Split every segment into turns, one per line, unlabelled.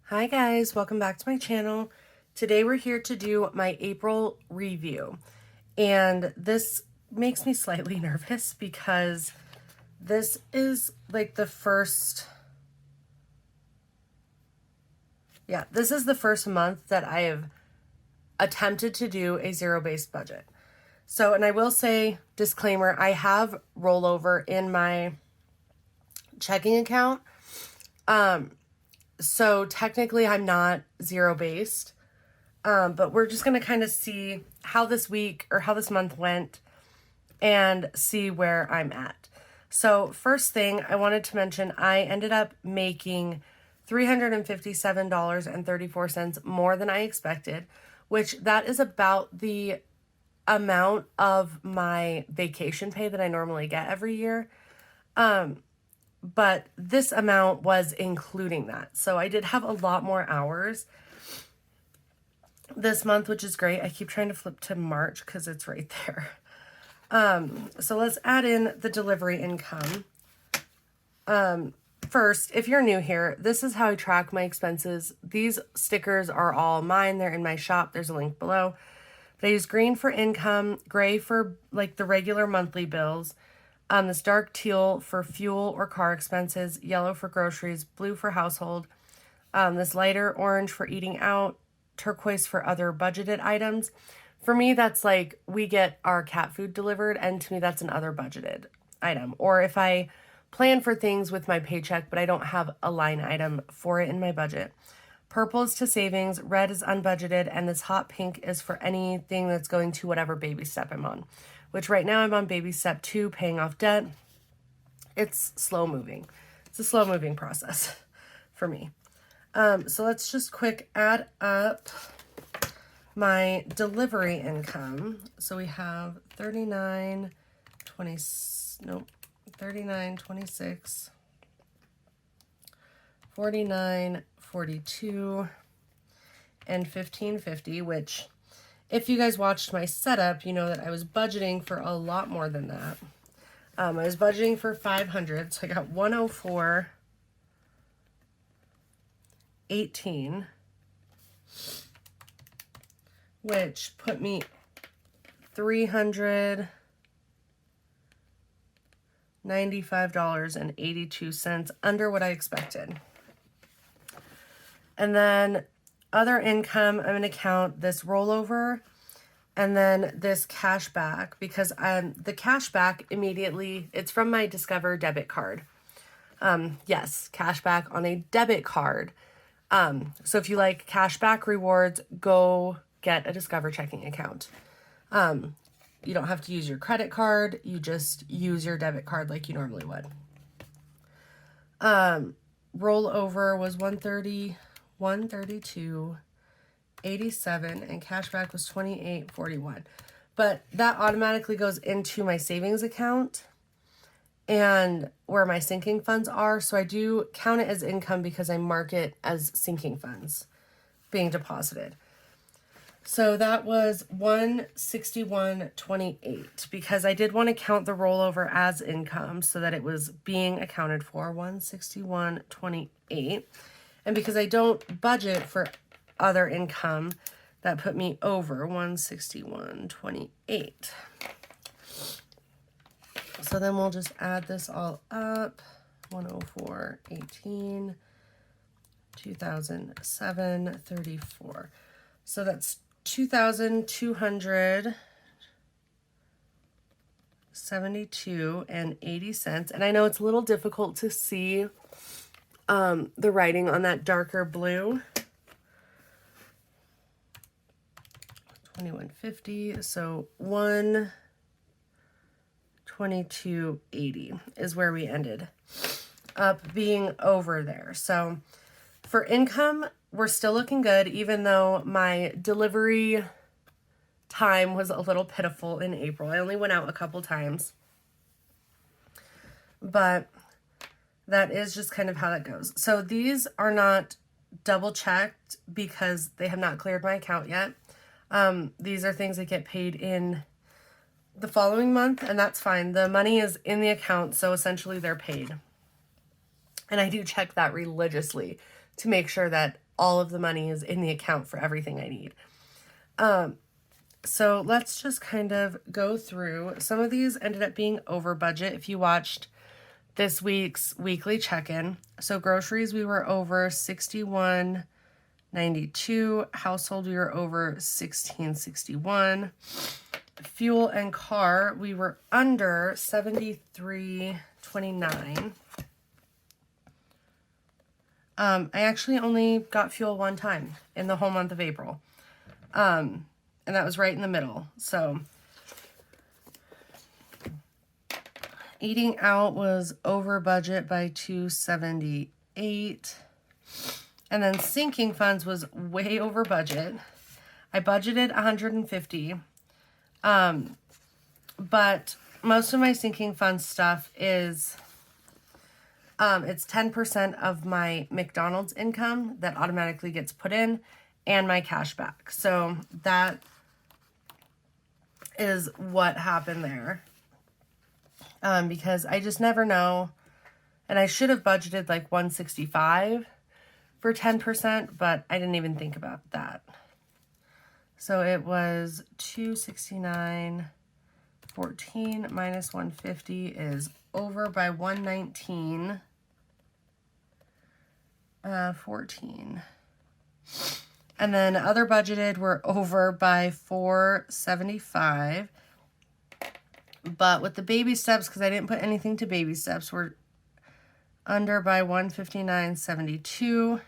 Hi guys, welcome back to my channel. Today we're here to do my April review. And this makes me slightly nervous because this is like the first, this is the first month that I have attempted to do a zero-based budget. So, and I will say, disclaimer, I have rollover in my checking account. So technically I'm not zero-based, but we're just going to kind of see how this week or how this month went and see where I'm at. So first thing I wanted to mention, I ended up making $357.34 more than I expected, which that is about the amount of my vacation pay that I normally get every year. But this amount was including that. So I did have a lot more hours this month, which is great. I keep trying to flip to March because it's right there. So let's add in the delivery income. First, if you're new here, this is how I track my expenses. These stickers are all mine. They're in my shop. There's a link below. But I use green for income, gray for like the regular monthly bills, this dark teal for fuel or car expenses, yellow for groceries, blue for household, this lighter orange for eating out, turquoise for other budgeted items. For me, that's like we get our cat food delivered, and to me, that's an other budgeted item. Or if I plan for things with my paycheck, but I don't have a line item for it in my budget. Purple is to savings, red is unbudgeted, and this hot pink is for anything that's going to whatever baby step I'm on. Which right now I'm on baby step 2, paying off debt. It's slow moving. It's a slow moving process for me. So let's just quick add up my delivery income. So we have 39.26, 49.42, and 15.50, which if you guys watched my setup, you know that I was budgeting for a lot more than that. I was budgeting for 500, so I got 104.18, which put me $395.82 under what I expected. And then other income, I'm going to count this rollover and then this cash back, because the cash back immediately, it's from my Discover debit card. Yes, cash back on a debit card. So if you like cash back rewards, go get a Discover checking account. You don't have to use your credit card. You just use your debit card like you normally would. Rollover was 132.87, and cashback was 28.41. But that automatically goes into my savings account and where my sinking funds are. So I do count it as income because I mark it as sinking funds being deposited. So that was 161.28 because I did want to count the rollover as income so that it was being accounted for. 161.28. And because I don't budget for other income, that put me over 161.28. So then we'll just add this all up. 104.18, 2007.34. So that's $2,272.80. And I know it's a little difficult to see the writing on that darker blue. 21.50, so 122.80 is where we ended up being over there. So for income, we're still looking good, even though my delivery time was a little pitiful in April. I only went out a couple times, but that is just kind of how that goes. So these are not double checked because they have not cleared my account yet. These are things that get paid in the following month, and that's fine. The money is in the account, so essentially they're paid. And I do check that religiously to make sure that all of the money is in the account for everything I need. So let's just kind of go through. Some of these ended up being over budget if you watched this week's weekly check-in. So groceries, we were over $61.92. Household, we were over $16.61. Fuel and car, we were under $73.29. I actually only got fuel one time in the whole month of April. And that was right in the middle. So eating out was over budget by $278. And then sinking funds was way over budget. I budgeted $150. But most of my sinking fund stuff is, it's 10% of my McDonald's income that automatically gets put in and my cash back. So that is what happened there. Because I just never know. And I should have budgeted like $165 for 10%, but I didn't even think about that. So it was $269.14 minus $150 is over by $119.14. And then other budgeted were over by $475. But with the baby steps, because I didn't put anything to baby steps, we're under by $159.72.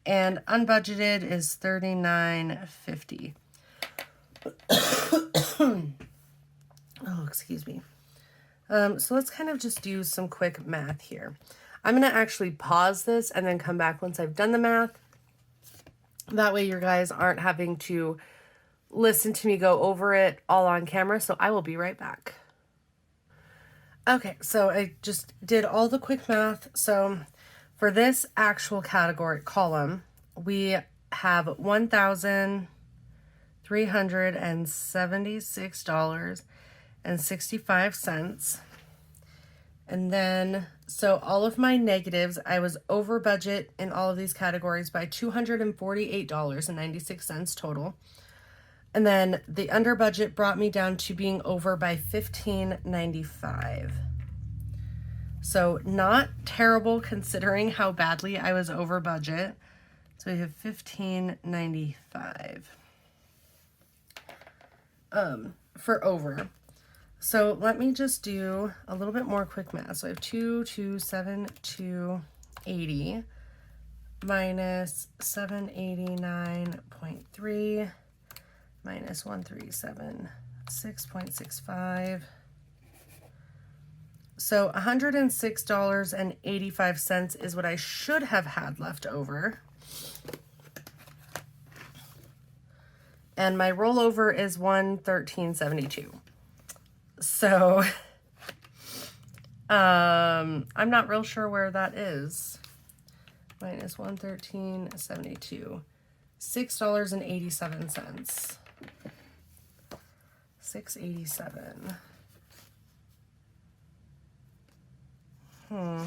And unbudgeted is $39.50. Oh, excuse me. So let's kind of just do some quick math here. I'm going to actually pause this and then come back once I've done the math. That way you guys aren't having to listen to me go over it all on camera. So I will be right back. Okay, so I just did all the quick math. So for this actual category column, we have $1,376.65. And then, so all of my negatives, I was over budget in all of these categories by $248.96 total. And then the under budget brought me down to being over by $15.95. So not terrible considering how badly I was over budget. So we have $15.95 for over. So let me just do a little bit more quick math. So I have 2,272.80 minus 789.3 minus 1,376.65. So $106.85 is what I should have had left over. And my rollover is $113.72. So I'm not real sure where that is. Minus $113.72. $6.87. $6.87. I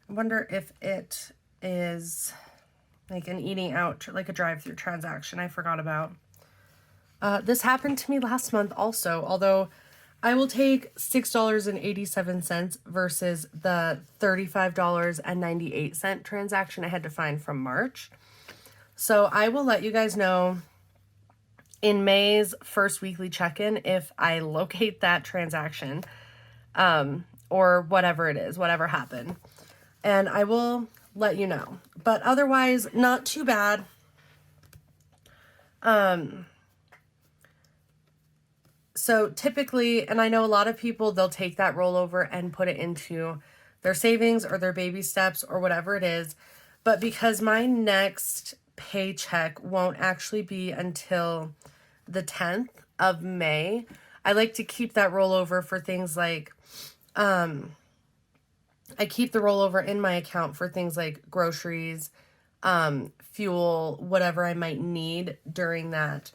wonder if it is like an eating out, like a drive-through transaction I forgot about. This happened to me last month also, although I will take $6.87 versus the $35.98 transaction I had to find from March. So I will let you guys know in May's first weekly check-in if I locate that transaction, or whatever it is, whatever happened. And I will let you know. But otherwise, not too bad. So typically, and I know a lot of people, they'll take that rollover and put it into their savings or their baby steps or whatever it is. But because my next paycheck won't actually be until the 10th of May, I like to keep that rollover for things like, I keep the rollover in my account for things like groceries, fuel, whatever I might need during that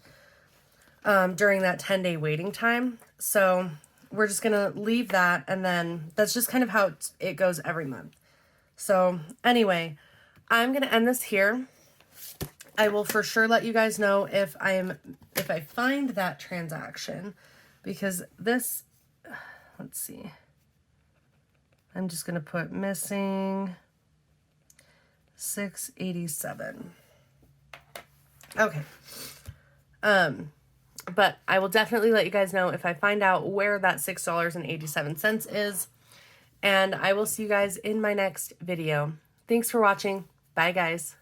10-day waiting time. So we're just going to leave that, and then that's just kind of how it goes every month. So anyway, I'm going to end this here. I will for sure let you guys know if I find that transaction, because this, let's see. I'm just going to put missing $6.87. Okay. But I will definitely let you guys know if I find out where that $6.87 is. And I will see you guys in my next video. Thanks for watching. Bye, guys.